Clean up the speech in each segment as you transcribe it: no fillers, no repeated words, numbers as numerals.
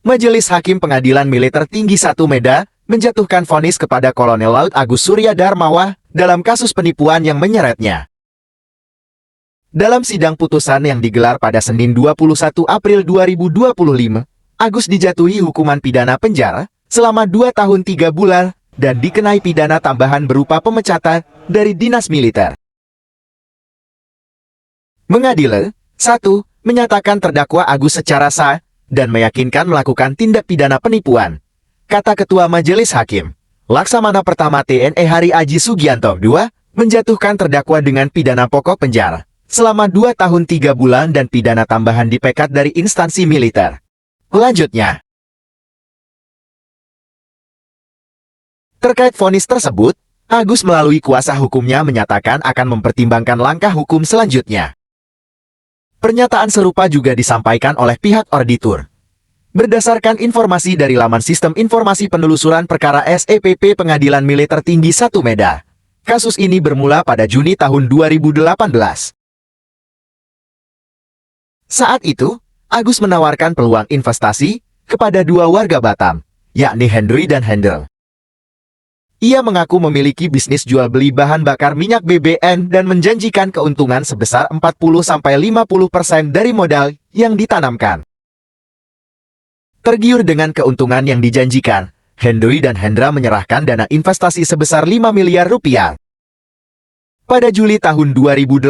Majelis Hakim Pengadilan Militer Tinggi 1 Medan menjatuhkan vonis kepada Kolonel Laut Agus Surya Darmawa dalam kasus penipuan yang menyeretnya. Dalam sidang putusan yang digelar pada Senin 21 April 2025, Agus dijatuhi hukuman pidana penjara selama 2 tahun 3 bulan dan dikenai pidana tambahan berupa pemecatan dari dinas militer. Pengadilan 1. Menyatakan terdakwa Agus secara sah dan meyakinkan melakukan tindak pidana penipuan, kata Ketua Majelis Hakim. Laksamana Pertama TNI Hari Aji Sugianto 2, menjatuhkan terdakwa dengan pidana pokok penjara selama 2 tahun 3 bulan dan pidana tambahan dipekat dari instansi militer. Selanjutnya, terkait vonis tersebut, Agus melalui kuasa hukumnya menyatakan akan mempertimbangkan langkah hukum selanjutnya. Pernyataan serupa juga disampaikan oleh pihak auditor. Berdasarkan informasi dari laman Sistem Informasi Penelusuran Perkara SEPP Pengadilan Militer Tinggi 1 Medan, kasus ini bermula pada Juni tahun 2018. Saat itu, Agus menawarkan peluang investasi kepada 2 warga Batam, yakni Hendry dan Hendel. Ia mengaku memiliki bisnis jual beli bahan bakar minyak BBM dan menjanjikan keuntungan sebesar 40-50% dari modal yang ditanamkan. Tergiur dengan keuntungan yang dijanjikan, Hendry dan Hendra menyerahkan dana investasi sebesar 5 miliar rupiah. Pada Juli tahun 2018,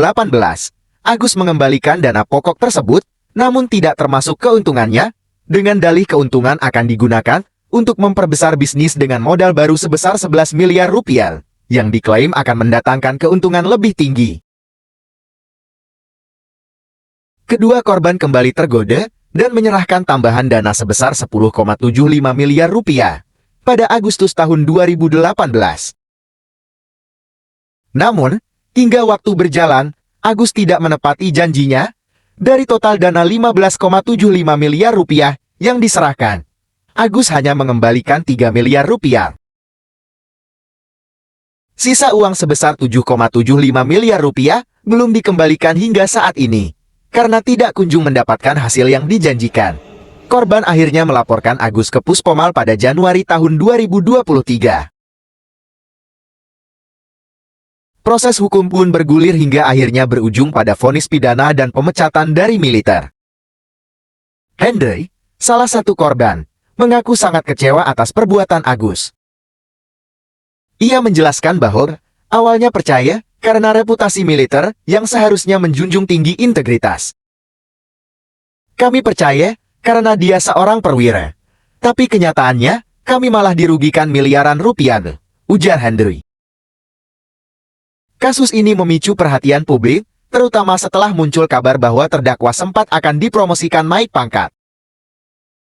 Agus mengembalikan dana pokok tersebut, namun tidak termasuk keuntungannya, dengan dalih keuntungan akan digunakan untuk memperbesar bisnis dengan modal baru sebesar 11 miliar rupiah, yang diklaim akan mendatangkan keuntungan lebih tinggi. Kedua korban kembali tergoda dan menyerahkan tambahan dana sebesar 10,75 miliar rupiah pada Agustus tahun 2018. Namun, hingga waktu berjalan, Agus tidak menepati janjinya. Dari total dana 15,75 miliar rupiah yang diserahkan, Agus hanya mengembalikan 3 miliar rupiah. Sisa uang sebesar 7,75 miliar rupiah belum dikembalikan hingga saat ini, karena tidak kunjung mendapatkan hasil yang dijanjikan. Korban akhirnya melaporkan Agus ke Puspomal pada Januari tahun 2023. Proses hukum pun bergulir hingga akhirnya berujung pada vonis pidana dan pemecatan dari militer. Hendry, salah satu korban, mengaku sangat kecewa atas perbuatan Agus. Ia menjelaskan bahwa awalnya percaya karena reputasi militer yang seharusnya menjunjung tinggi integritas. Kami percaya karena dia seorang perwira. Tapi kenyataannya, kami malah dirugikan miliaran rupiah, ujar Hendry. Kasus ini memicu perhatian publik, terutama setelah muncul kabar bahwa terdakwa sempat akan dipromosikan naik pangkat.